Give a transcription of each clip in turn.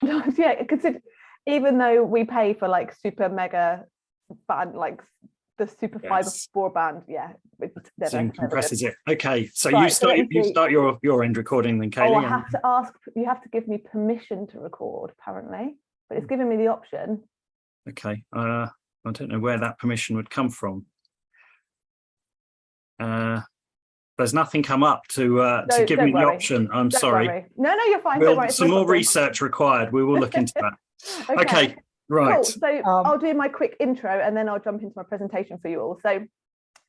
Yeah, consider, even though we pay for like super mega band, like the super fiber broadband, yeah, Zoom compresses it. Okay, so right, you start your end recording then, Kayleigh. Oh, I have to ask. You have to give me permission to record, apparently, but it's giving me the option. Okay, I don't know where that permission would come from. There's nothing come up to give me the option. I'm sorry. Worry. No, you're fine. Some more research required. We will look into that. Okay, right. Cool. So I'll do my quick intro and then I'll jump into my presentation for you all. So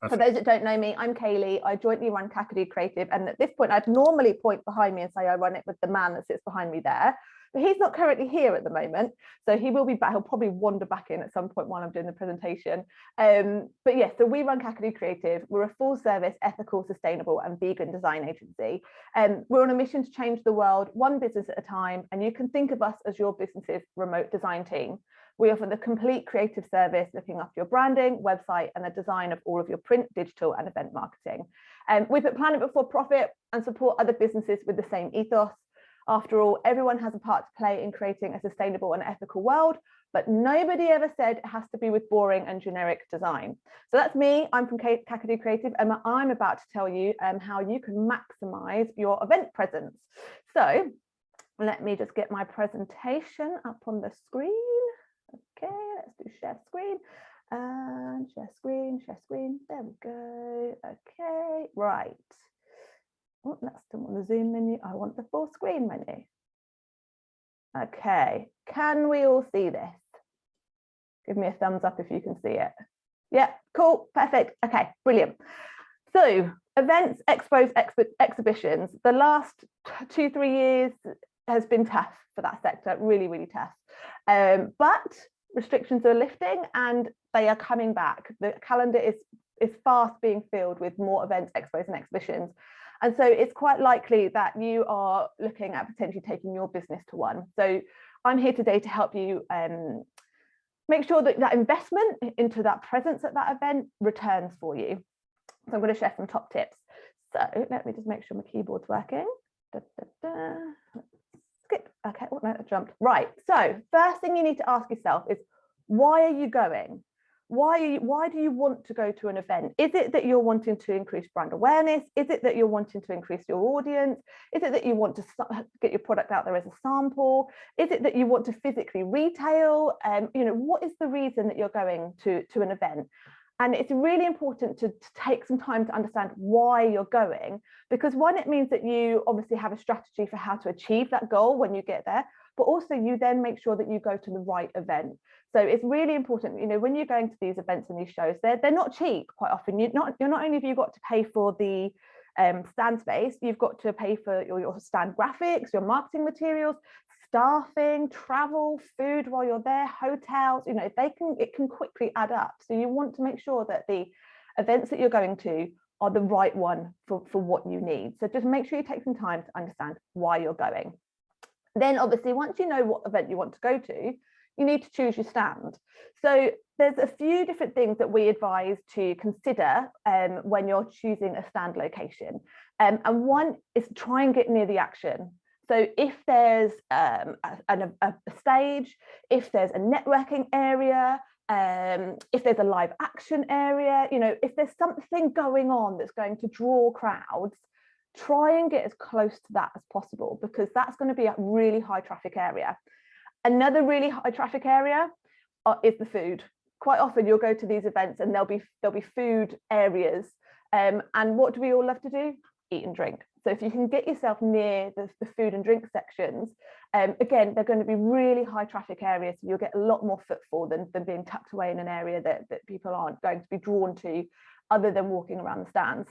for those that don't know me, I'm Kayleigh. I jointly run Kayleigh Creative, and at this point, I'd normally point behind me and say I run it with the man that sits behind me there. But he's not currently here at the moment, so he will be back. He'll probably wander back in at some point while I'm doing the presentation. But yeah, so we run Kayleigh Creative. We're a full-service, ethical, sustainable, and vegan design agency. We're on a mission to change the world, one business at a time, and you can think of us as your business's remote design team. We offer the complete creative service, looking after your branding, website, and the design of all of your print, digital, and event marketing. We put planet before profit and support other businesses with the same ethos. After all, everyone has a part to play in creating a sustainable and ethical world, but nobody ever said it has to be with boring and generic design. So that's me. I'm from Kayleigh Creative, and I'm about to tell you how you can maximize your event presence. So let me just get my presentation up on the screen. Okay, let's do share screen and share screen. There we go. Okay, right. Oh, that's still on the Zoom menu. I want the full screen menu. Okay, can we all see this? Give me a thumbs up if you can see it. Yeah, cool, perfect. Okay, brilliant. So events, expos, exhibitions, the last 2-3 years has been tough for that sector, really, really tough. But restrictions are lifting and they are coming back. The calendar is fast being filled with more events, expos, and exhibitions. And so it's quite likely that you are looking at potentially taking your business to one. So I'm here today to help you make sure that that investment into that presence at that event returns for you. So I'm going to share some top tips. So let me just make sure my keyboard's working. Skip. Okay, oh no, I jumped. Right, so first thing you need to ask yourself is, why are you going? Why do you want to go to an event? Is it that you're wanting to increase brand awareness? Is it that you're wanting to increase your audience? Is it that you want to get your product out there as a sample? Is it that you want to physically retail? What is the reason that you're going to an event? And it's really important to take some time to understand why you're going, because one, it means that you obviously have a strategy for how to achieve that goal when you get there, but also you then make sure that you go to the right event. So it's really important, when you're going to these events and these shows, they're not cheap quite often. You're not only have you got to pay for the stand space, you've got to pay for your stand graphics, your marketing materials, staffing, travel, food while you're there, hotels, it can quickly add up. So you want to make sure that the events that you're going to are the right one for what you need. So just make sure you take some time to understand why you're going. Then obviously, once you know what event you want to go to, you need to choose your stand. So there's a few different things that we advise to consider when you're choosing a stand location. And one is try and get near the action. So if there's a stage, if there's a networking area, if there's a live action area, if there's something going on that's going to draw crowds, try and get as close to that as possible, because that's going to be a really high traffic area. Another really high traffic area is the food. Quite often you'll go to these events and there'll be food areas. And what do we all love to do? Eat and drink. So if you can get yourself near the food and drink sections, again, they're going to be really high traffic areas. So you'll get a lot more footfall than being tucked away in an area that people aren't going to be drawn to other than walking around the stands.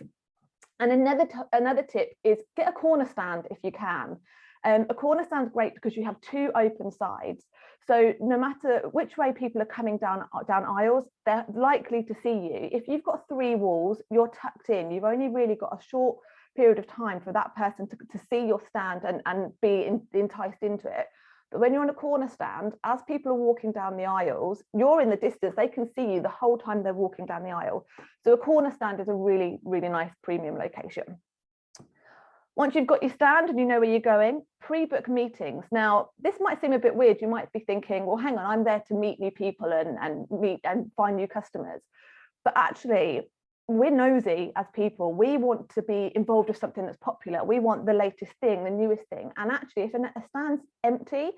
And another tip is get a corner stand if you can. A corner stand is great because you have two open sides. So no matter which way people are coming down aisles, they're likely to see you. If you've got 3 walls, you're tucked in. You've only really got a short period of time for that person to see your stand and be enticed into it. But when you're on a corner stand, as people are walking down the aisles, you're in the distance, they can see you the whole time they're walking down the aisle. So a corner stand is a really, really nice premium location. Once you've got your stand and you know where you're going, pre-book meetings. Now, this might seem a bit weird. You might be thinking, well, hang on, I'm there to meet new people and meet and find new customers. But actually, we're nosy as people. We want to be involved with something that's popular. We want the latest thing, the newest thing. And actually, if a stand's empty,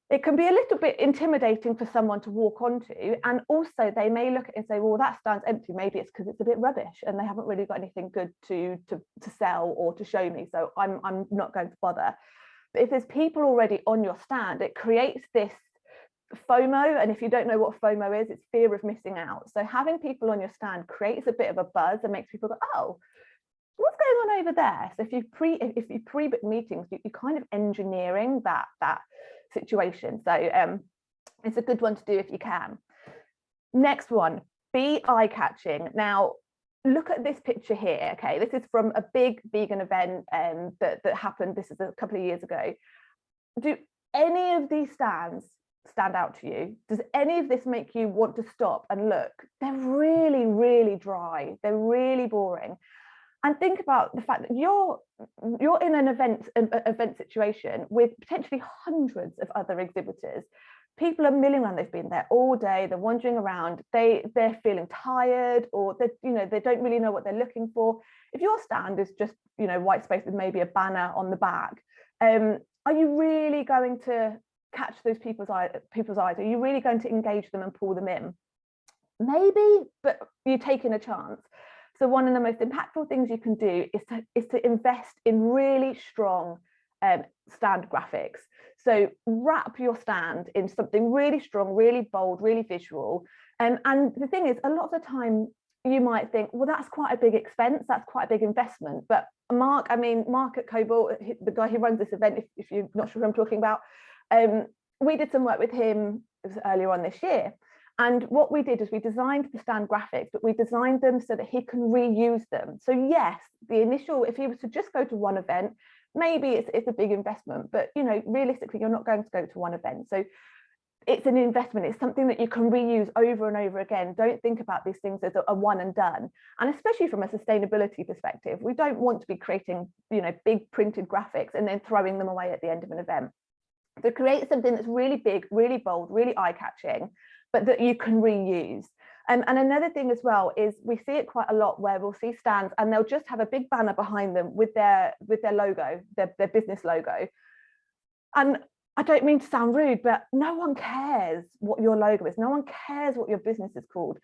it can be a little bit intimidating for someone to walk onto. And also they may look at it and say, well, that stand's empty. Maybe it's because it's a bit rubbish and they haven't really got anything good to sell or to show me. So I'm not going to bother. But if there's people already on your stand, it creates this FOMO. And if you don't know what FOMO is, it's fear of missing out. So having people on your stand creates a bit of a buzz and makes people go, oh, what's going on over there? So if you pre-book meetings, you're kind of engineering that situation. So it's a good one to do if you can. Next one, be eye-catching. Now, look at this picture here. Okay, this is from a big vegan event that happened. This is a couple of years ago. Do any of these stands stand out to you? Does any of this make you want to stop and look? They're really, really dry. They're really boring. And think about the fact that you're in an event situation with potentially hundreds of other exhibitors. People are milling around. They've been there all day. They're wandering around. They're feeling tired, or they don't really know what they're looking for. If your stand is just white space with maybe a banner on the back, are you really going to catch those people's eyes? Are you really going to engage them and pull them in? Maybe, but you're taking a chance. So one of the most impactful things you can do is to invest in really strong stand graphics. So wrap your stand in something really strong, really bold, really visual. And the thing is, a lot of the time you might think, well, that's quite a big expense, that's quite a big investment. But Mark at Cobalt, the guy who runs this event, if you're not sure who I'm talking about, we did some work with him earlier on this year. And what we did is we designed the stand graphics, but we designed them so that he can reuse them. So yes, the initial, if he was to just go to one event, maybe it's a big investment, but realistically, you're not going to go to one event. So it's an investment. It's something that you can reuse over and over again. Don't think about these things as a one and done. And especially from a sustainability perspective, we don't want to be creating, big printed graphics and then throwing them away at the end of an event. So create something that's really big, really bold, really eye-catching, but that you can reuse. And another thing as well is we see it quite a lot where we'll see stands and they'll just have a big banner behind them with their logo, their business logo. And I don't mean to sound rude, but no one cares what your logo is. No one cares what your business is called.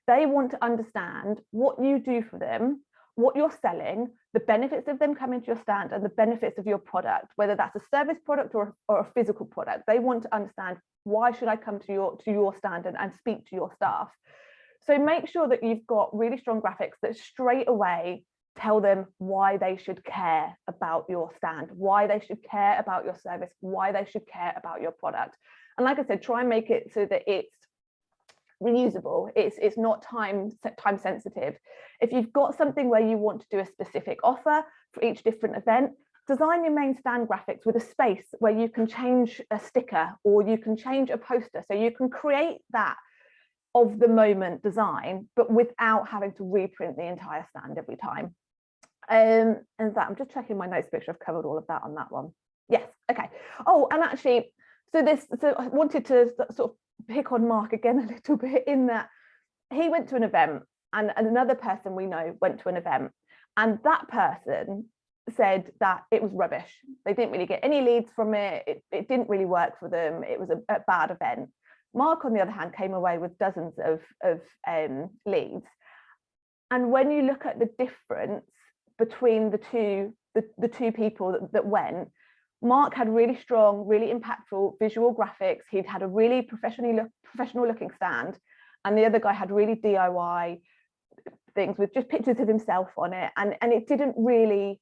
They want to understand what you do for them, what you're selling, the benefits of them coming to your stand and the benefits of your product, whether that's a service product or a physical product. They want to understand, why should I come to your stand and speak to your staff? So make sure that you've got really strong graphics that straight away tell them why they should care about your stand, why they should care about your service, why they should care about your product. And like I said, try and make it so that it's reusable, it's not time sensitive. If you've got something where you want to do a specific offer for each different event, design your main stand graphics with a space where you can change a sticker or you can change a poster, so you can create that of the moment design, but without having to reprint the entire stand every time. And that, I'm just checking my notes, make sure I've covered all of that on that one. Yes, okay. Oh, and actually, so I wanted to sort of pick on Mark again a little bit, in that he went to an event and another person we know went to an event, and that person said that it was rubbish. They didn't really get any leads from it. It didn't really work for them. It was a bad event. Mark, on the other hand, came away with dozens of leads. And when you look at the difference between the two people that went, Mark had really strong, really impactful visual graphics. He'd had a really professional looking stand, and the other guy had really DIY things with just pictures of himself on it, and it didn't really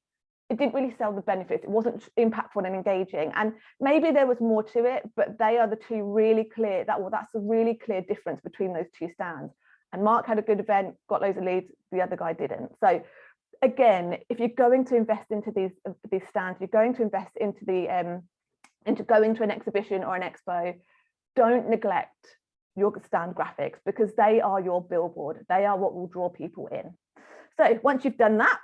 sell the benefits. It wasn't impactful and engaging, and maybe there was more to it, but they are the two really clear, that's a really clear difference between those two stands. And Mark had a good event, got loads of leads, the other guy didn't. So again, if you're going to invest into these stands, you're going to invest into going to an exhibition or an expo, don't neglect your stand graphics, because they are your billboard. They are what will draw people in. So once you've done that,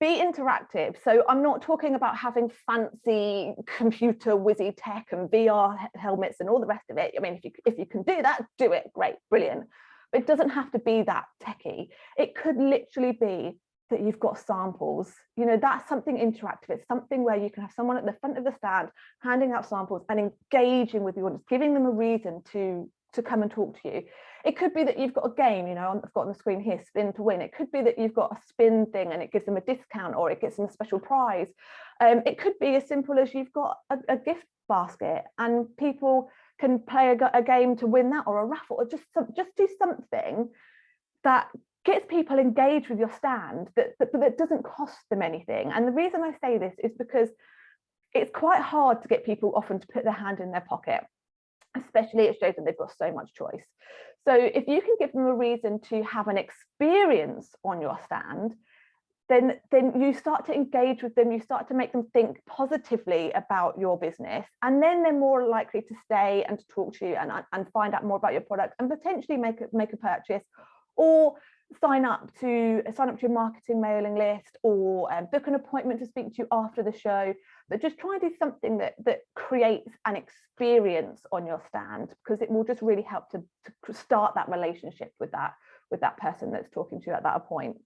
Be interactive. So I'm not talking about having fancy computer whizzy tech and VR helmets and all the rest of it. I mean, if you can do that, do it. Great, brilliant. But it doesn't have to be that techy. It could literally be that you've got samples. You know, that's something interactive. It's something where you can have someone at the front of the stand handing out samples and engaging with the audience, giving them a reason to come and talk to you. It could be that you've got a game, you know, I've got on the screen here, spin to win. It could be that you've got a spin thing and it gives them a discount, or it gives them a special prize. It could be as simple as you've got a gift basket and people can play a game to win that, or a raffle, or just do something that gets people engaged with your stand that doesn't cost them anything. And the reason I say this is because it's quite hard to get people often to put their hand in their pocket, especially at shows when they've got so much choice. So if you can give them a reason to have an experience on your stand, then you start to engage with them, you start to make them think positively about your business, and then they're more likely to stay and to talk to you and find out more about your product and potentially make a purchase, or sign up to your marketing mailing list, or book an appointment to speak to you after the show. But just try and do something that creates an experience on your stand, because it will just really help to start that relationship with that person that's talking to you at that point.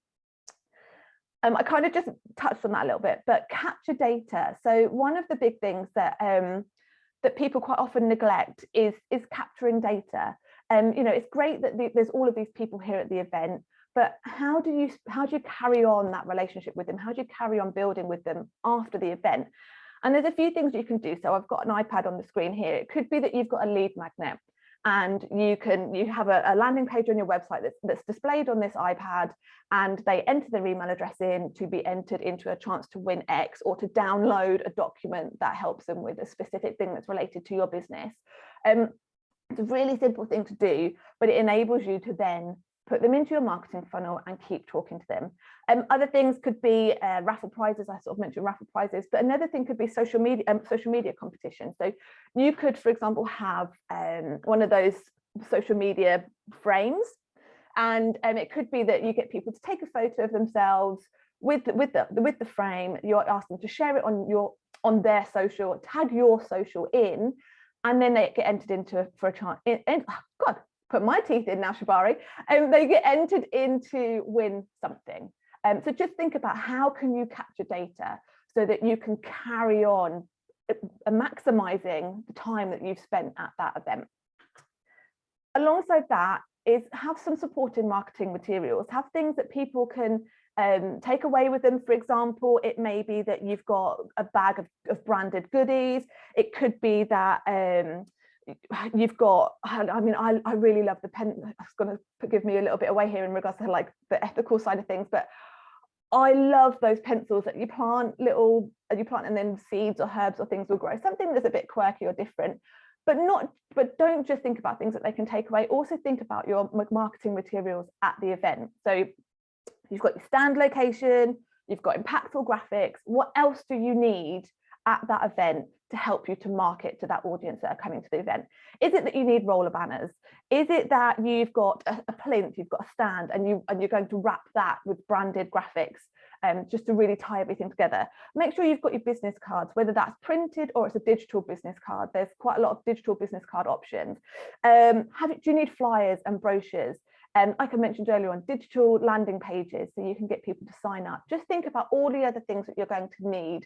I kind of just touched on that a little bit, but capture data. So one of the big things that people quite often neglect is capturing data. You know, it's great that there's all of these people here at the event, but how do you carry on that relationship with them? How do you carry on building with them after the event? And there's a few things you can do. So I've got an iPad on the screen here. It could be that you've got a lead magnet, and you have a landing page on your website that's displayed on this iPad, and they enter their email address in to be entered into a chance to win X, or to download a document that helps them with a specific thing that's related to your business. It's a really simple thing to do, but it enables you to then put them into your marketing funnel and keep talking to them. Other things could be raffle prizes. I sort of mentioned raffle prizes, but another thing could be social media competition. So you could, for example, have one of those social media frames, and it could be that you get people to take a photo of themselves with the frame. You ask them to share it on their social, tag your social in, and then they get entered into for a chance. God, put my teeth in now, Shabari. They get entered in to win something. So just think about how can you capture data so that you can carry on maximizing the time that you've spent at that event. Alongside that is have some supporting marketing materials, have things that people can take away with them. For example, it may be that you've got a bag of branded goodies. It could be that you've got, I mean, I really love the pen. It's going to give me a little bit away here in regards to like the ethical side of things, but I love those pencils that you plant and then seeds or herbs or things will grow. Something that's a bit quirky or different, but don't just think about things that they can take away. Also think about your marketing materials at the event. So you've got your stand location, you've got impactful graphics. What else do you need at that event to help you to market to that audience that are coming to the event? Is it that you need roller banners? Is it that you've got a plinth, you've got a stand, and you're going to wrap that with branded graphics just to really tie everything together? Make sure you've got your business cards, whether that's printed or it's a digital business card. There's quite a lot of digital business card options. Do you need flyers and brochures? Like I mentioned earlier on, digital landing pages so you can get people to sign up. Just think about all the other things that you're going to need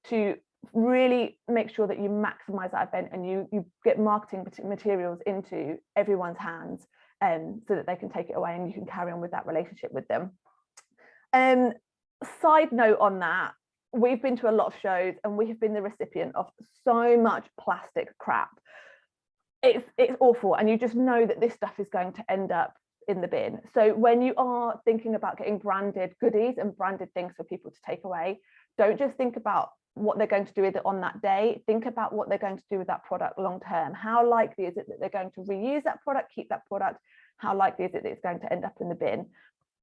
to really make sure that you maximize that event and you get marketing materials into everyone's hands so that they can take it away and you can carry on with that relationship with them. Side note on that, we've been to a lot of shows and we have been the recipient of so much plastic crap. It's awful, and you just know that this stuff is going to end up in the bin. So when you are thinking about getting branded goodies and branded things for people to take away, don't just think about what they're going to do with it on that day. Think about what they're going to do with that product long term. How likely is it that they're going to reuse that product, keep that product? How likely is it that it's going to end up in the bin?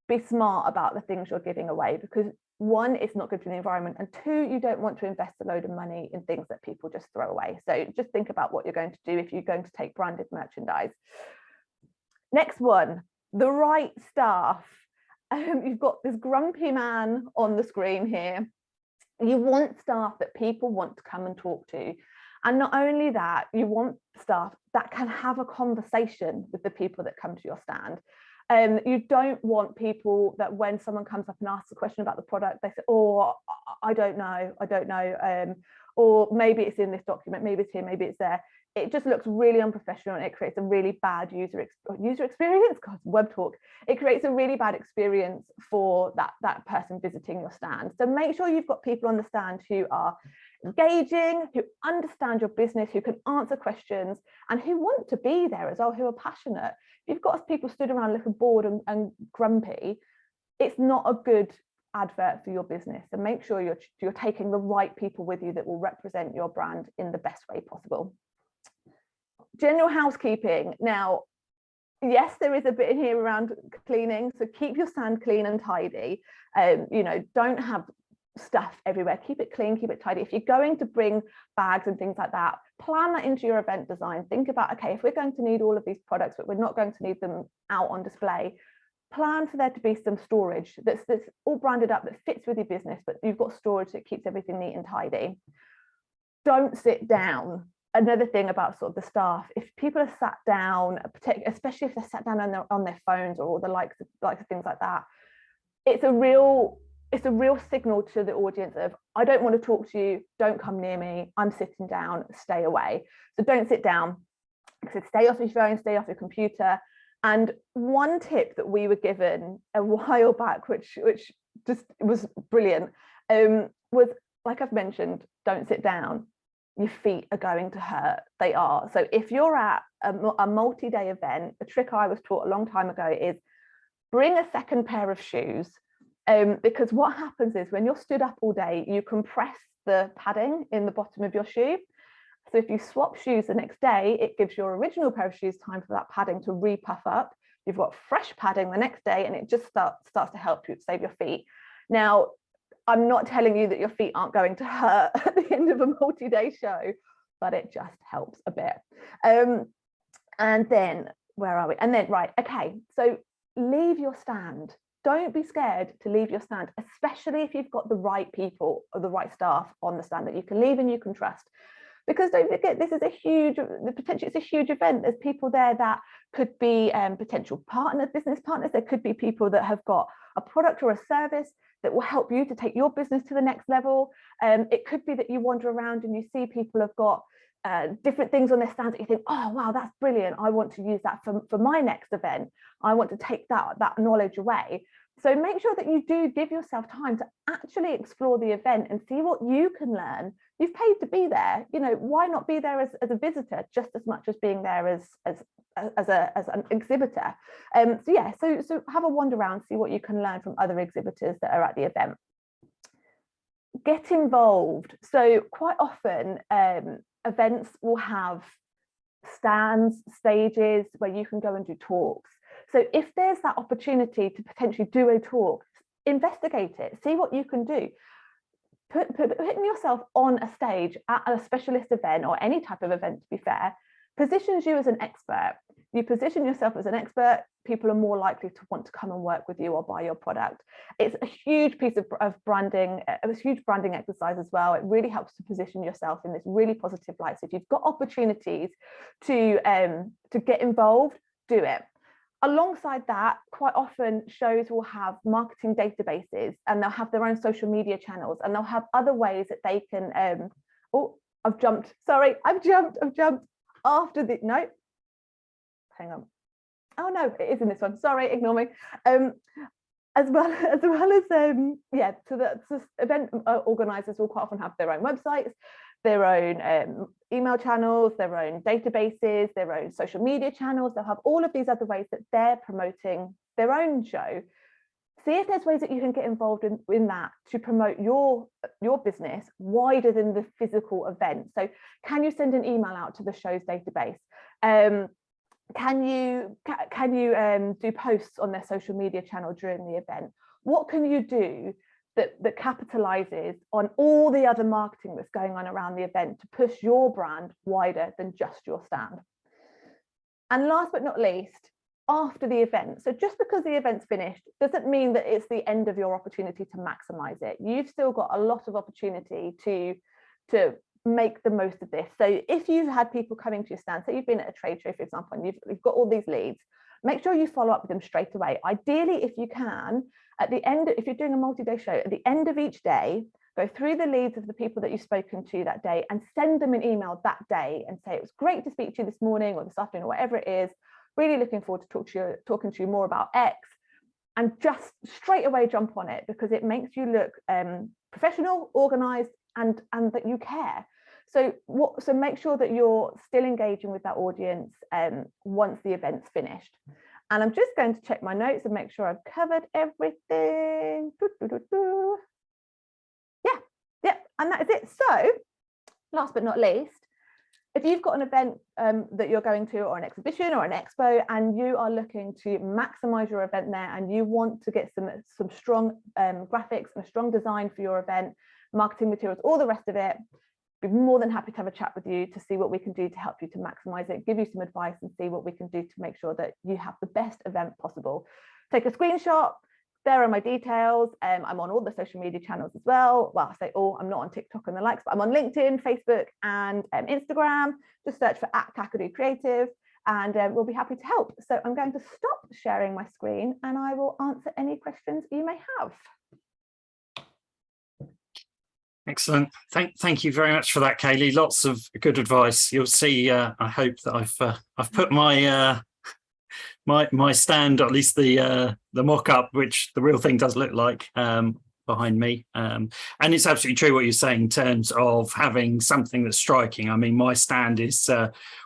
Be smart about the things you're giving away, because one, it's not good for the environment, and two, you don't want to invest a load of money in things that people just throw away. So just think about what you're going to do if you're going to take branded merchandise. Next one, the right staff you've got this grumpy man on the screen here. You want staff that people want to come and talk to. And not only that, you want staff that can have a conversation with the people that come to your stand. You don't want people that when someone comes up and asks a question about the product, they say, oh, I don't know. Or maybe it's in this document, maybe it's here, maybe it's there. It just looks really unprofessional, and it creates a really bad user experience. God, web talk. It creates a really bad experience for that person visiting your stand. So make sure you've got people on the stand who are engaging, who understand your business, who can answer questions, and who want to be there as well, who are passionate. If you've got people stood around looking bored and grumpy, it's not a good advert for your business. And make sure you're taking the right people with you that will represent your brand in the best way possible. General housekeeping. Now, yes, there is a bit in here around cleaning, so keep your stand clean and tidy. Don't have stuff everywhere. Keep it clean, keep it tidy. If you're going to bring bags and things like that, plan that into your event design. Think about, okay, if we're going to need all of these products, but we're not going to need them out on display, plan for there to be some storage that's all branded up, that fits with your business, but you've got storage that keeps everything neat and tidy. Don't sit down. Another thing about sort of the staff, if people are sat down, especially if they're sat down on their phones or the likes of things like that, it's a real signal to the audience of, I don't want to talk to you, don't come near me, I'm sitting down, stay away. So don't sit down. So stay off your phone, stay off your computer. And one tip that we were given a while back, which just was brilliant, was, like I've mentioned, don't sit down. Your feet are going to hurt. They are. So if you're at a multi-day event, a trick I was taught a long time ago is bring a second pair of shoes, because what happens is when you're stood up all day, you compress the padding in the bottom of your shoe. So if you swap shoes the next day, it gives your original pair of shoes time for that padding to re-puff up. You've got fresh padding the next day, and it just starts to help you save your feet. Now, I'm not telling you that your feet aren't going to hurt at the end of a multi-day show, but it just helps a bit. And then, where are we? And then, right, okay, so leave your stand. Don't be scared to leave your stand, especially if you've got the right people or the right staff on the stand that you can leave and you can trust. Because don't forget, this is potentially it's a huge event. There's people there that could be potential business partners. There could be people that have got a product or a service that will help you to take your business to the next level. It could be that you wander around and you see people have got different things on their stands that you think, oh, wow, that's brilliant. I want to use that for my next event. I want to take that knowledge away. So make sure that you do give yourself time to actually explore the event and see what you can learn. You've paid to be there. Why not be there as a visitor just as much as being there as an exhibitor? So have a wander around, see what you can learn from other exhibitors that are at the event. Get involved. So quite often events will have stands, stages where you can go and do talks. So if there's that opportunity to potentially do a talk, investigate it, see what you can do. Putting yourself on a stage at a specialist event, or any type of event, to be fair, positions you as an expert. You position yourself as an expert, people are more likely to want to come and work with you or buy your product. It's a huge piece of branding, a huge branding exercise as well. It really helps to position yourself in this really positive light. So if you've got opportunities to get involved, do it. Alongside that, quite often shows will have marketing databases, and they'll have their own social media channels, and they'll have other ways that they can I've jumped after the no, hang on, oh no, it is in this one, sorry, ignore me. As well as so the event organizers will quite often have their own websites, their own email channels, their own databases, their own social media channels. They'll have all of these other ways that they're promoting their own show. See if there's ways that you can get involved in that to promote your business wider than the physical event. So can you send an email out to the show's database? Can you do posts on their social media channel during the event? What can you do that capitalizes on all the other marketing that's going on around the event to push your brand wider than just your stand? And last but not least, after the event. So just because the event's finished doesn't mean that it's the end of your opportunity to maximize it. You've still got a lot of opportunity to make the most of this. So if you've had people coming to your stand, so you've been at a trade show, for example, and you've got all these leads, make sure you follow up with them straight away. Ideally, if you can, at the end, if you're doing a multi-day show, at the end of each day, go through the leads of the people that you've spoken to that day and send them an email that day and say, it was great to speak to you this morning or this afternoon or whatever it is. Really looking forward to talking to you more about X, and just straight away jump on it, because it makes you look professional, organized, and that you care. So make sure that you're still engaging with that audience once the event's finished. And I'm just going to check my notes and make sure I've covered everything. Yeah, and that is it. So last but not least, if you've got an event that you're going to, or an exhibition or an expo, and you are looking to maximize your event there, and you want to get some strong graphics and a strong design for your event, marketing materials, all the rest of it, be more than happy to have a chat with you to see what we can do to help you to maximize it, give you some advice, and see what we can do to make sure that you have the best event possible. Take a screenshot. There are my details. I'm on all the social media channels as well. Well, I say all, I'm not on TikTok and the likes, but I'm on LinkedIn, Facebook, and Instagram. Just search for @KaKadoo and we'll be happy to help. So I'm going to stop sharing my screen, and I will answer any questions you may have. Excellent. Thank you very much for that, Kayleigh. Lots of good advice. You'll see. I hope that I've put my my stand, or at least the mock-up, which the real thing does look like, behind me. And it's absolutely true what you're saying in terms of having something that's striking. I mean, my stand is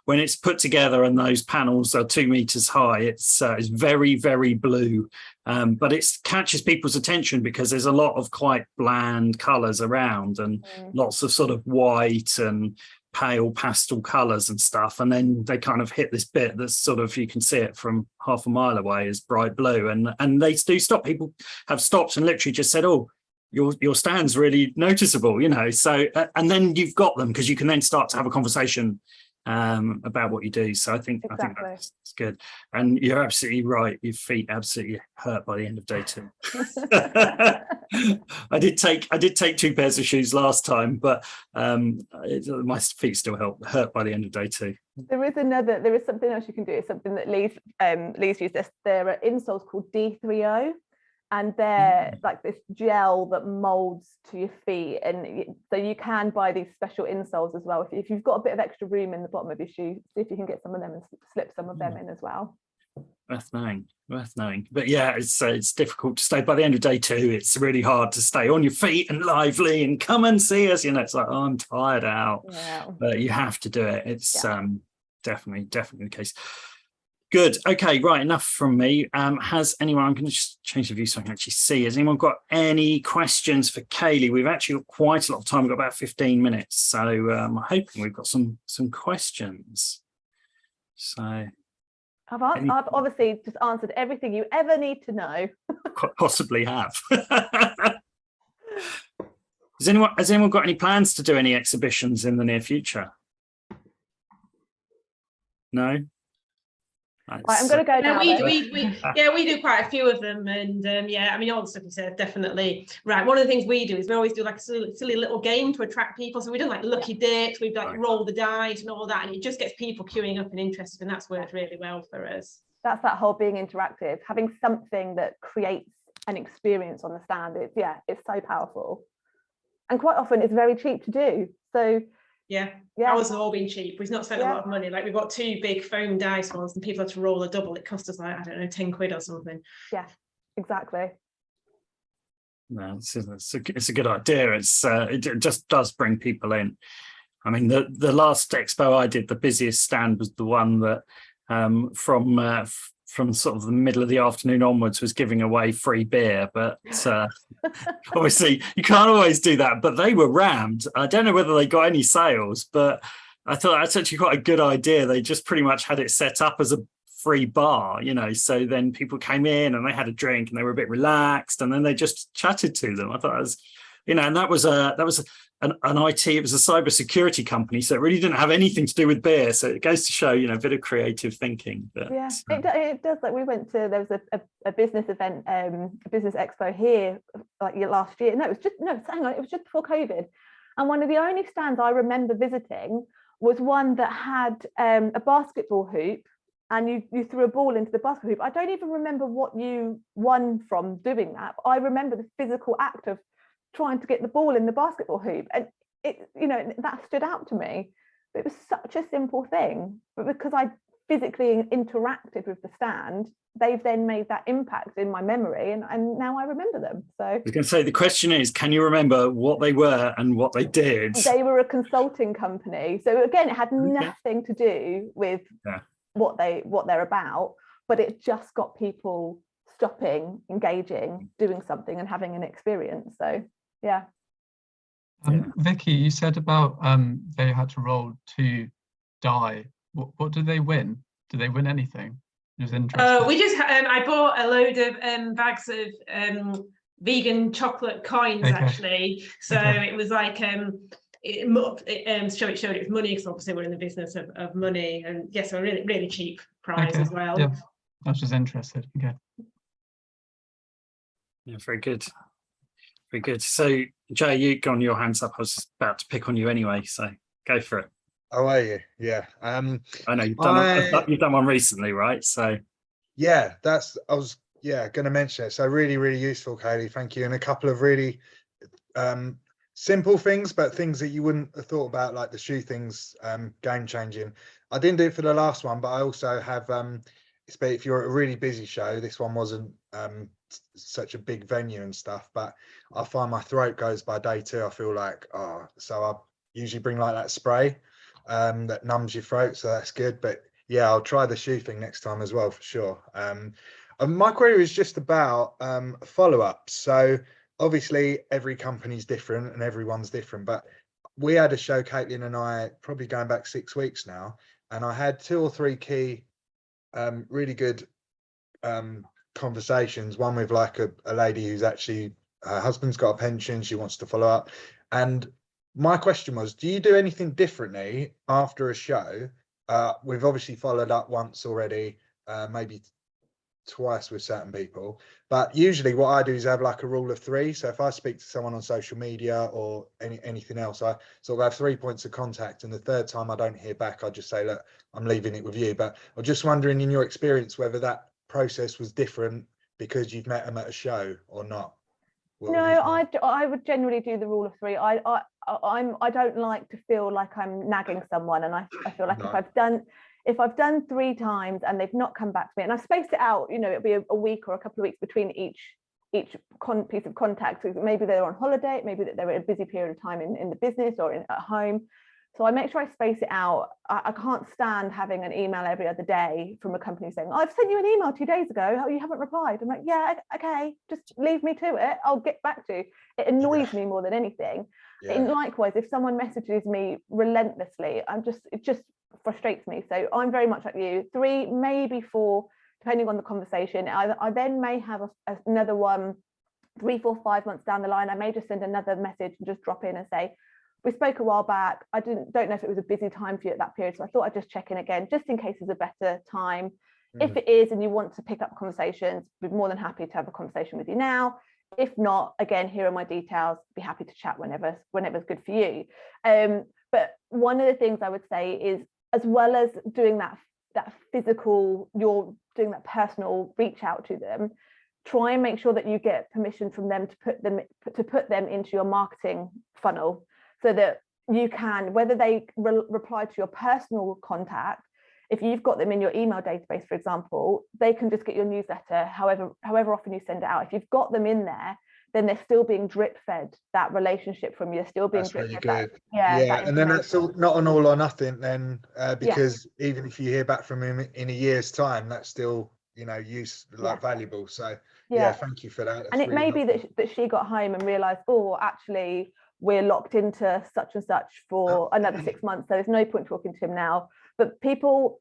when it's put together and those panels are 2 meters high, it's very, very blue. But it catches people's attention because there's a lot of quite bland colours around, and lots of sort of white and pale pastel colours and stuff, and then they kind of hit this bit that's sort of, you can see it from half a mile away, is bright blue, and they do stop. People have stopped and literally just said, oh, your stand's really noticeable, you know. So and then you've got them, because you can then start to have a conversation about what you do. So I think that's good. And you're absolutely right, your feet absolutely hurt by the end of day 2. I did take 2 pairs of shoes last time, but my feet still hurt by the end of day 2. There is something else you can do. It's something that Lee's used. There are insoles called D3O, and they're like this gel that molds to your feet, and so you can buy these special insoles as well. If you've got a bit of extra room in the bottom of your shoe, see if you can get some of them and slip some of them in as well. Worth knowing. But yeah, it's difficult to stay. By the end of day 2, it's really hard to stay on your feet and lively and come and see us. You know, it's like, oh, I'm tired out. Yeah. But you have to do it. It's definitely the case. Good. Okay, right, enough from me. Has anyone, I'm going to just change the view so I can actually see. Has anyone got any questions for Kayleigh? We've actually got quite a lot of time. We've got about 15 minutes. So I'm hoping we've got some questions. So I've obviously just answered everything you ever need to know. Possibly have. Has anyone got any plans to do any exhibitions in the near future? No? Right, I'm going to go now. We do quite a few of them, and I mean, all the stuff you said, definitely. Right, one of the things we do is we always do like a silly little game to attract people. So we do like lucky dicks, we've like roll the dice and all that, and it just gets people queuing up and interested, and that's worked really well for us. That's that whole being interactive, having something that creates an experience on the stand. It's so powerful, and quite often it's very cheap to do. So. Yeah, ours have all been cheap. We've not spent a lot of money. Like, we've got 2 big foam dice ones, and people have to roll a double. It cost us like, I don't know, 10 quid or something. Yeah, exactly. No, it's a good idea. It just does bring people in. I mean, the last expo I did, the busiest stand was the one that from sort of the middle of the afternoon onwards was giving away free beer, but obviously you can't always do that. But they were rammed. I don't know whether they got any sales, but I thought that's actually quite a good idea. They just pretty much had it set up as a free bar, you know, so then people came in and they had a drink and they were a bit relaxed, and then they just chatted to them. I thought it was and that was an IT, it was a cyber security company, so it really didn't have anything to do with beer. So it goes to show, a bit of creative thinking. But, yeah, it does. Like we went to, there was a business event, a business expo here like last year. No, it was just before COVID. And one of the only stands I remember visiting was one that had a basketball hoop, and you threw a ball into the basketball hoop. I don't even remember what you won from doing that, but I remember the physical act of trying to get the ball in the basketball hoop, and that stood out to me. It was such a simple thing, but because I physically interacted with the stand, they've then made that impact in my memory, and now I remember them. So I was going to say, the question is, can you remember what they were and what they did? They were a consulting company, so again, it had nothing to do with what they're about, but it just got people stopping, engaging, doing something, and having an experience. So yeah. Vicky, you said about they had to roll to die. What did they win? Did they win anything? It was interesting. We just I bought a load of bags of vegan chocolate coins, actually. So it was like it showed it was money, because obviously we're in the business of money, and yes, a really, really cheap price as well. Yeah, I was just interested. Okay. Yeah, very good. Very good. So, Jay, you got your hands up. I was about to pick on you anyway, so go for it. Oh, are you? Yeah. I know you've done one recently, right? So, yeah, I was going to mention it. So really, really useful, Kayleigh. Thank you. And a couple of really simple things, but things that you wouldn't have thought about, like the shoe things, game changing. I didn't do it for the last one, but I also have. If you're at a really busy show, this one wasn't such a big venue and stuff, but I find my throat goes by day 2. I feel like, so I usually bring like that spray that numbs your throat, so that's good. But yeah, I'll try the shoe thing next time as well, for sure. My query is just about follow-up. So obviously every company's different and everyone's different, but we had a show, Caitlin and I, probably going back 6 weeks now, and I had 2 or 3 key really good conversations. One with like a lady who's actually, her husband's got a pension, she wants to follow up, and my question was, do you do anything differently after a show? We've obviously followed up once already, maybe twice with certain people, but usually what I do is have like a rule of 3. So if I speak to someone on social media or anything else, I sort of have 3 points of contact, and the third time I don't hear back, I just say, look, I'm leaving it with you. But I'm just wondering, in your experience, whether that process was different because you've met them at a show or not. No, I would generally do the rule of 3. I don't like to feel like I'm nagging someone, and I feel like if I've done 3 times and they've not come back to me, and I've spaced it out, it'll be a week or a couple of weeks between each piece of contact. So maybe they're on holiday, maybe that they're in a busy period of time in the business or at home. So I make sure I space it out. I can't stand having an email every other day from a company saying, I've sent you an email 2 days ago, you haven't replied. I'm like, yeah, okay, just leave me to it. I'll get back to you. It annoys me more than anything. Yeah. And likewise, if someone messages me relentlessly, it just frustrates me. So I'm very much like you, 3, maybe 4, depending on the conversation. I then may have another one 3, 4, 5 months down the line. I may just send another message and just drop in and say, we spoke a while back. I don't know if it was a busy time for you at that period, so I thought I'd just check in again, just in case there's a better time. If it is and you want to pick up conversations, we're more than happy to have a conversation with you now. If not, again, here are my details. Be happy to chat whenever's good for you. But one of the things I would say is, as well as doing that physical, you're doing that personal reach out to them, try and make sure that you get permission from them to put them into your marketing funnel, so that you can, whether they reply to your personal contact, if you've got them in your email database, for example, they can just get your newsletter however often you send it out. If you've got them in there, then they're still being drip fed that relationship from you. They're still being drip fed. Good. And then that's not an all or nothing then, because even if you hear back from him in a year's time, that's still valuable. So thank you for that. That's and it really may be that she got home and realized, actually we're locked into such and such for another 6 months, so there's no point talking to him now. But people,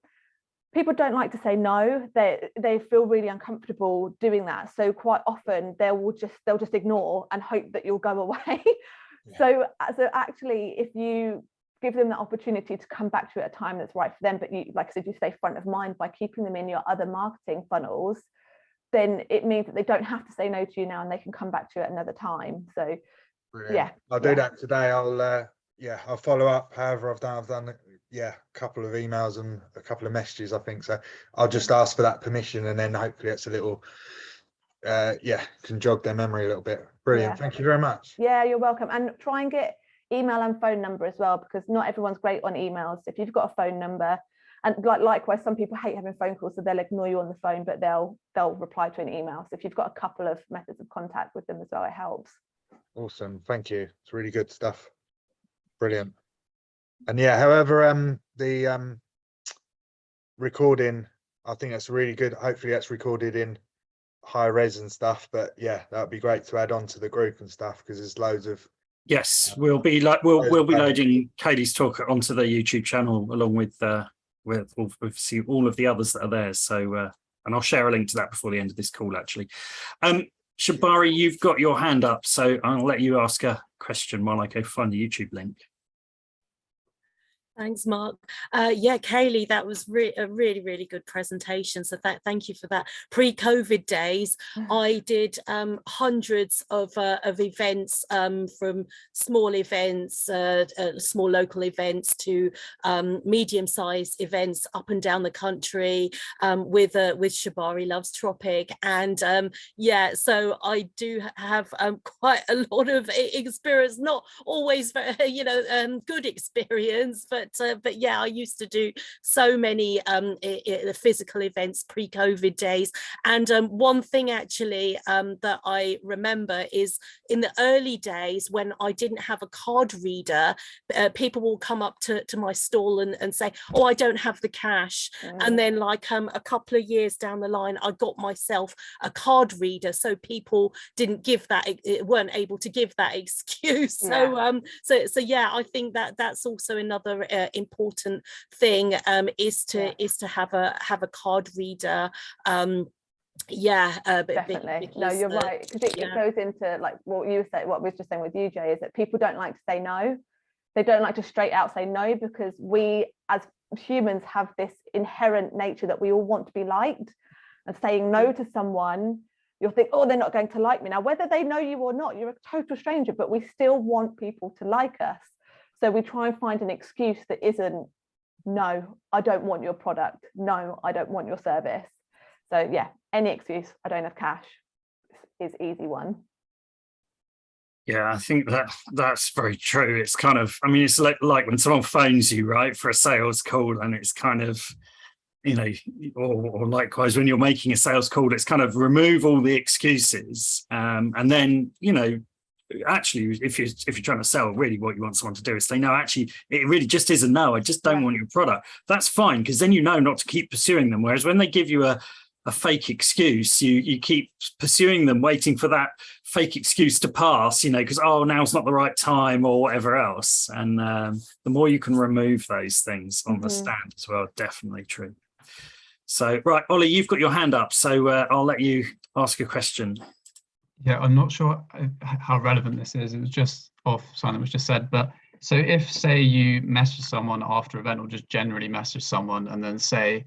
people don't like to say no. They feel really uncomfortable doing that. So quite often they'll just ignore and hope that you'll go away. So actually, if you give them the opportunity to come back to it at a time that's right for them, but you, like I said, you stay front of mind by keeping them in your other marketing funnels, then it means that they don't have to say no to you now, and they can come back to it another time. So brilliant. I'll do that today. I'll follow up. However, I've done a couple of emails and a couple of messages, I think. So I'll just ask for that permission, and then hopefully it's a little can jog their memory a little bit. Brilliant. Thank you very much. Yeah, you're welcome. And try and get email and phone number as well, because not everyone's great on emails. If you've got a phone number, and likewise, some people hate having phone calls, so they'll ignore you on the phone, but they'll reply to an email. So if you've got a couple of methods of contact with them as well, it helps. Awesome, thank you. It's really good stuff. Brilliant. And however, the recording, I think that's really good. Hopefully that's recorded in high res and stuff, but that would be great to add on to the group and stuff, because there's loads of Yes, we'll be loading Kayleigh's talk onto the YouTube channel along with obviously all of the others that are there. So and I'll share a link to that before the end of this call, actually. Shabari, you've got your hand up, so I'll let you ask a question while I go find the YouTube link. Thanks, Mark. Kayleigh, that was a really, really good presentation. So thank you for that. Pre-COVID days, I did hundreds of events, from small events, small local events to medium-sized events up and down the country with Shabari Loves Tropic. And so I do have quite a lot of experience, not always good experience, but I used to do so many physical events pre-COVID days. And one thing actually that I remember is in the early days when I didn't have a card reader, people will come up to my stall and say, oh, I don't have the cash. And then a couple of years down the line, I got myself a card reader, so people weren't able to give that excuse. So I think that's also another important thing, is to have a card reader. Definitely. No, you're right, because it goes into like what you said, what we were just saying with you, Jay, is that people don't like to say no. They don't like to straight out say no, because we as humans have this inherent nature that we all want to be liked, and saying no to someone, you'll think, oh, they're not going to like me. Now, whether they know you or not, you're a total stranger, but we still want people to like us. So we try and find an excuse that isn't, no, I don't want your product. No, I don't want your service. So any excuse, I don't have cash, is easy one. Yeah, I think that's very true. It's kind of, I mean, it's like when someone phones you, right, for a sales call, and it's kind of, or likewise when you're making a sales call, it's kind of remove all the excuses, and then actually, if you're trying to sell, really what you want someone to do is say, no, actually it really just is a no, I just don't want your product. That's fine, because then not to keep pursuing them. Whereas when they give you a fake excuse, you keep pursuing them, waiting for that fake excuse to pass, because now's not the right time or whatever else. And the more you can remove those things on the stand as well, definitely true. So right, Ollie, you've got your hand up, so I'll let you ask a question. Yeah, I'm not sure how relevant this is. It was just off something that was just said. But so if, say, you message someone after an event, or just generally message someone, and then say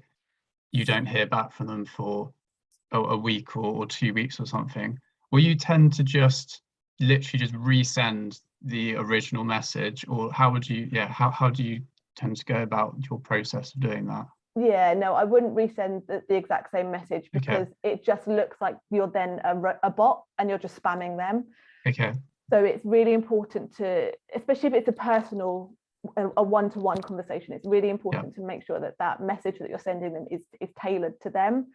you don't hear back from them for a week or 2 weeks or something, will you tend to just literally just resend the original message, or how would you? How do you tend to go about your process of doing that? Yeah, no, I wouldn't resend the exact same message, because it just looks like you're then a bot and you're just spamming them. Okay. So it's really important to, especially if it's a personal, a one-to-one conversation, it's really important to make sure that message that you're sending them is tailored to them.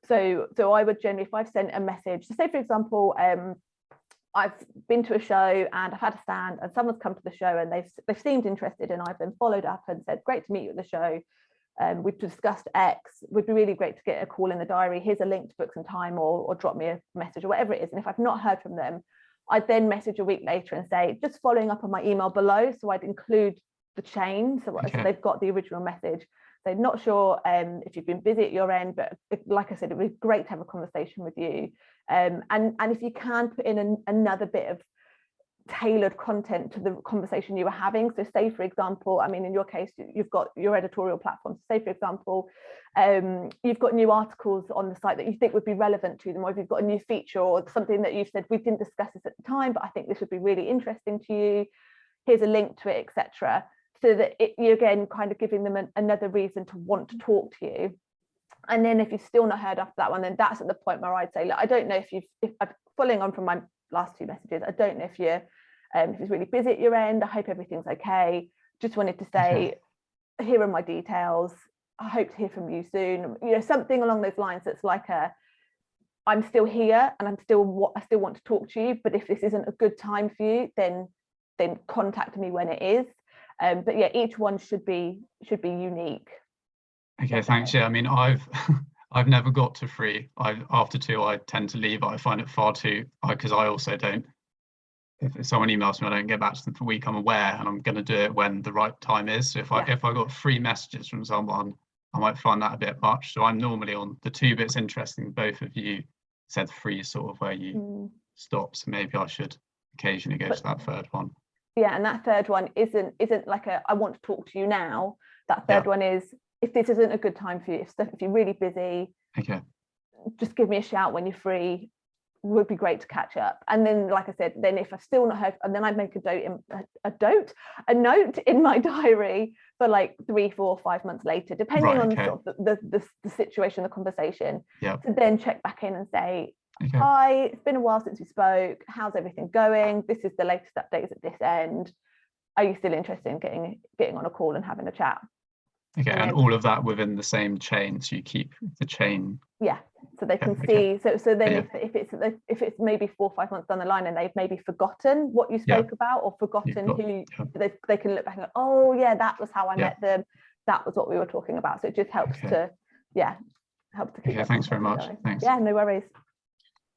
So I would generally, if I've sent a message, so say for example, I've been to a show and I've had a stand and someone's come to the show and they've seemed interested, and I've then followed up and said, great to meet you at the show. We've discussed X, would be really great to get a call in the diary. Here's a link to book some time, or drop me a message, or whatever it is. And if I've not heard from them, I'd then message a week later and say, just following up on my email below. So I'd include the chain, so they've got the original message. So not sure if you've been busy at your end, but like I said, it would be great to have a conversation with you. And if you can put in another bit of tailored content to the conversation you were having. So say, for example, I mean, in your case, you've got your editorial platform. So say, for example, you've got new articles on the site that you think would be relevant to them, or if you've got a new feature or something that you've said, we didn't discuss this at the time, but I think this would be really interesting to you. Here's a link to it, etc. So that you're again kind of giving them another reason to want to talk to you. And then if you've still not heard after that one, then that's at the point where I'd say, look, I don't know if I'm following on from my last two messages, I don't know if you're if it's really busy at your end. I hope everything's okay. Just wanted to say, here are my details. I hope to hear from you soon. You know, something along those lines that's like I'm still here and I still want to talk to you, but if this isn't a good time for you, then contact me when it is. But yeah, each one should be unique. Okay, thanks. Yeah, I mean, I've never got to 3. After 2, I tend to leave. I find it far too, because I also don't. If someone emails me, I don't get back to them for a week. I'm aware, and I'm going to do it when the right time is. So if I got 3 messages from someone, I might find that a bit much. So I'm normally on the 2 bits interesting. Both of you said 3 sort of where you stop. So maybe I should occasionally go to that 3rd one. Yeah, and that 3rd one isn't like I want to talk to you now. That 3rd one is, if this isn't a good time for you, if you're really busy, okay, just give me a shout when you're free. Would be great to catch up. And then, like I said, then if I've still not heard, and then I'd make a note in my diary for like 3, 4, 5 months later, depending on sort of the situation, the conversation, to then check back in and say, hi, it's been a while since we spoke. How's everything going? This is the latest updates at this end. Are you still interested in getting on a call and having a chat? Okay, and all of that within the same chain, so you keep the chain. Yeah, so they can see. So then if it's maybe 4 or 5 months down the line and they've maybe forgotten what you spoke about, or forgotten who, they can look back and go, oh yeah, that was how I met them. That was what we were talking about. So it just helps to keep. Okay, thanks very much. Going. Thanks. Yeah, no worries.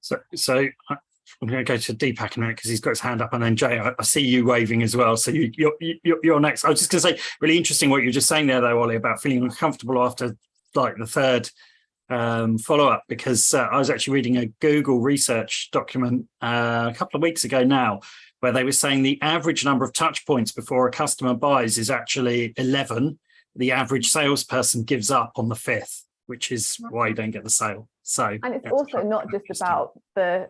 So I'm going to go to Deepak in a minute because he's got his hand up, and then Jay, I see you waving as well. So you're next. I was just going to say, really interesting what you were just saying there, though, Ollie, about feeling uncomfortable after like the 3rd follow-up, because I was actually reading a Google research document a couple of weeks ago now, where they were saying the average number of touch points before a customer buys is actually 11. The average salesperson gives up on the 5th, which is why you don't get the sale. So, and it's also not just about the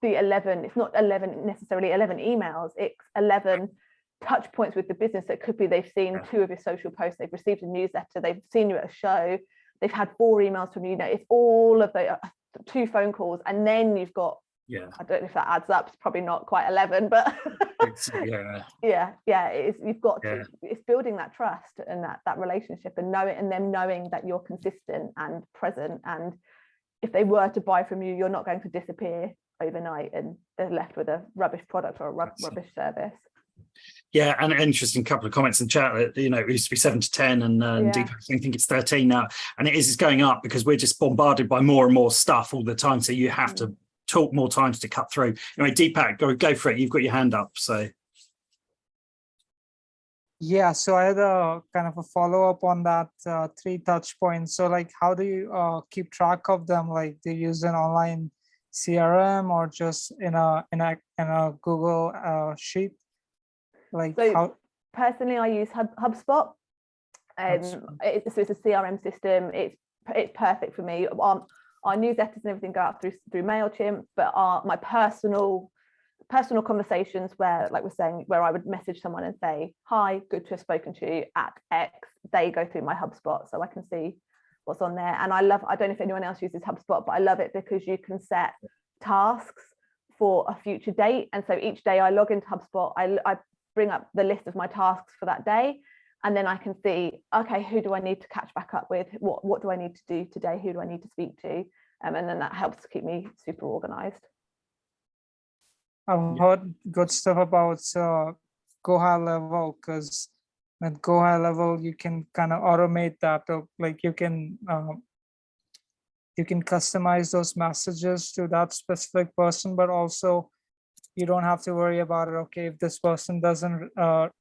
11. It's not 11 necessarily 11 emails. It's 11 touch points with the business. It could be they've seen 2 of your social posts, they've received a newsletter, they've seen you at a show, they've had 4 emails from you. It's all of the 2 phone calls, and then you've got, I don't know if that adds up, it's probably not quite 11, but you've got to, it's building that trust and that relationship, and them knowing that you're consistent and present, and if they were to buy from you, you're not going to disappear overnight and they're left with a rubbish product or a rubbish service. Yeah, and an interesting couple of comments in chat that, you know, it used to be 7 to 10 and Deepak, I think it's 13 now, and it's going up because we're just bombarded by more and more stuff all the time, so you have to talk more times to cut through. Anyway, Deepak, go for it. You've got your hand up. So yeah, so I had a kind of a follow-up on that 3 touch points. So like, how do you keep track of them? Like, do you use an online CRM or just in a Google sheet? Like, so how? Personally, I use HubSpot. So it's a CRM system. It's perfect for me. Our newsletters and everything go out through MailChimp, but my personal conversations where, like we're saying, where I would message someone and say, hi, good to have spoken to you at X, they go through my HubSpot so I can see what's on there. And I don't know if anyone else uses HubSpot, but I love it because you can set tasks for a future date. And so each day I log into HubSpot, I bring up the list of my tasks for that day, and then I can see, okay, who do I need to catch back up with? What do I need to do today? Who do I need to speak to? And then that helps to keep me super organized. I've heard good stuff about Go High Level, because with Go High Level you can kind of automate that, or like you can customize those messages to that specific person, but also you don't have to worry about it. Okay, if this person doesn't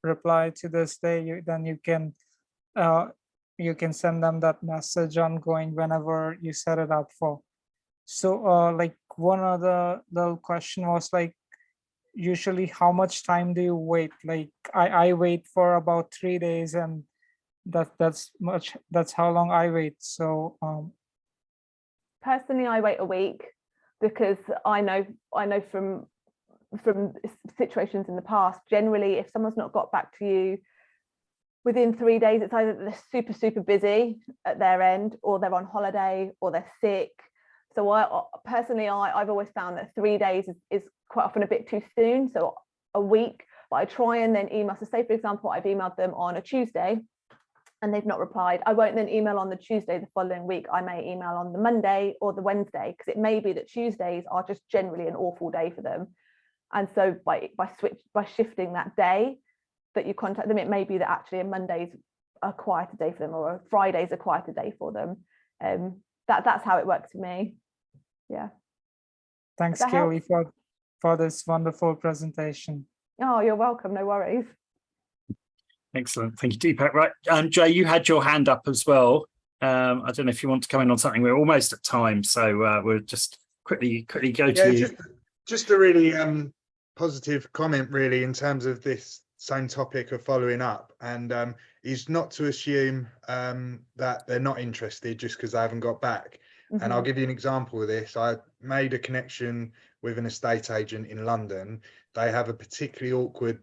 reply to this day, then you can you can send them that message ongoing whenever you set it up for. So like one other little question was like, usually how much time do you wait? Like I wait for about 3 days, and that's how long I wait. So personally, I wait a week, because I know from situations in the past, generally if someone's not got back to you within 3 days, it's either they're super busy at their end, or they're on holiday, or they're sick. So I've always found that 3 days is quite often a bit too soon. So a week, but I try and then email. So say, for example, I've emailed them on a Tuesday and they've not replied. I won't then email on the Tuesday the following week. I may email on the Monday or the Wednesday, because it may be that Tuesdays are just generally an awful day for them. And so by shifting that day that you contact them, it may be that actually a Monday's a quieter day for them, or a Friday's a quieter day for them. That's how it works for me. Yeah. Thanks, Kayleigh, for this wonderful presentation. Oh, you're welcome. No worries. Excellent. Thank you, Deepak. Right. Jay, you had your hand up as well. I don't know if you want to come in on something. We're almost at time, so we'll just quickly go to you. Just a really positive comment, really, in terms of this same topic of following up, and is not to assume that they're not interested just because they haven't got back. Mm-hmm. And I'll give you an example of this. I made a connection with an estate agent in London. They have a particularly awkward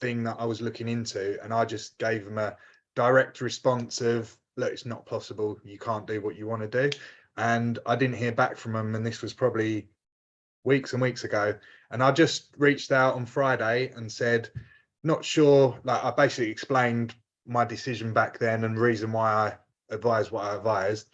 thing that I was looking into, and I just gave them a direct response of, look, it's not possible, you can't do what you want to do. And I didn't hear back from them, and this was probably weeks and weeks ago. And I just reached out on Friday and said, not sure, like I basically explained my decision back then and reason why I advised what I advised.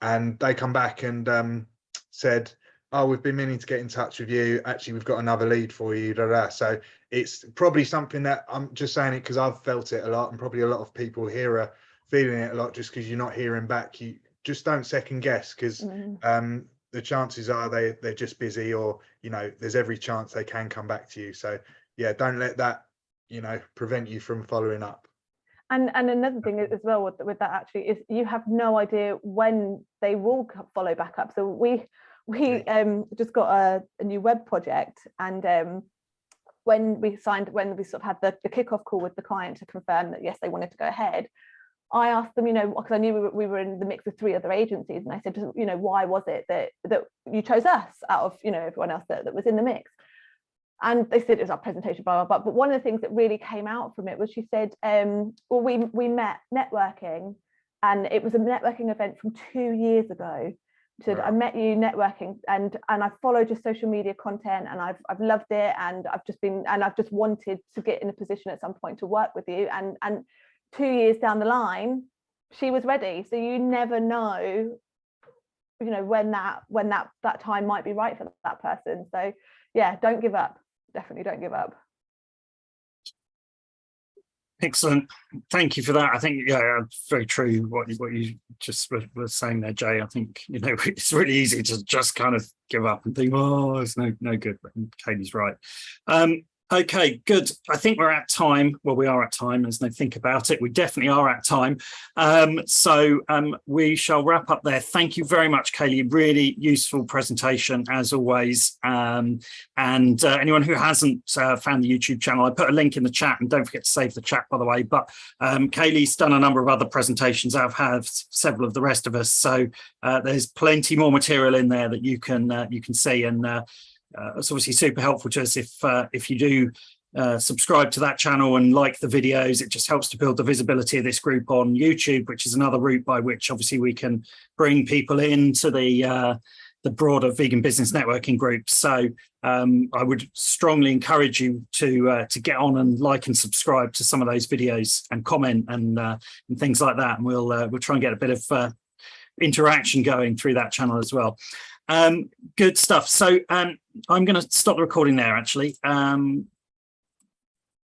And they come back and said, oh, we've been meaning to get in touch with you. Actually, we've got another lead for you. So it's probably something that I'm just saying it because I've felt it a lot, and probably a lot of people here are feeling it a lot. Just because you're not hearing back, you just don't second guess, because the chances are they're just busy, or there's every chance they can come back to you. So yeah, don't let that prevent you from following up. And another thing as well with that actually is you have no idea when they will follow back up. So we just got a new web project, and when we sort of had the kickoff call with the client to confirm that yes, they wanted to go ahead, I asked them, because I knew we were in the mix of 3 other agencies, and I said, why was it that you chose us out of everyone else that was in the mix? And they said it was our presentation, blah, blah, blah. But one of the things that really came out from it was she said, well, we met networking, and it was a networking event from 2 years ago. She said, I met you networking, and I followed your social media content, and I've loved it, and I've just wanted to get in a position at some point to work with you. And 2 years down the line, she was ready. So you never know, when that time might be right for that person. So yeah, don't give up. Definitely don't give up. Excellent. Thank you for that. I think, yeah, very true what you just were saying there, Jay. I think, it's really easy to just kind of give up and think, oh, it's no good. But Kayleigh's right. Okay, good. I think we're at time. Well, we are at time. There's no think about it. We definitely are at time. So we shall wrap up there. Thank you very much, Kayleigh. Really useful presentation, as always. And anyone who hasn't found the YouTube channel, I put a link in the chat, and don't forget to save the chat, by the way. But Kayleigh's done a number of other presentations. I've had several of the rest of us. So there's plenty more material in there that you can see. And it's obviously super helpful to us if you do subscribe to that channel and like the videos. It just helps to build the visibility of this group on YouTube, which is another route by which obviously we can bring people into the broader vegan business networking group. So I would strongly encourage you to get on and like and subscribe to some of those videos and comment and things like that. And we'll try and get a bit of interaction going through that channel as well. Good stuff. So I'm going to stop the recording there, actually.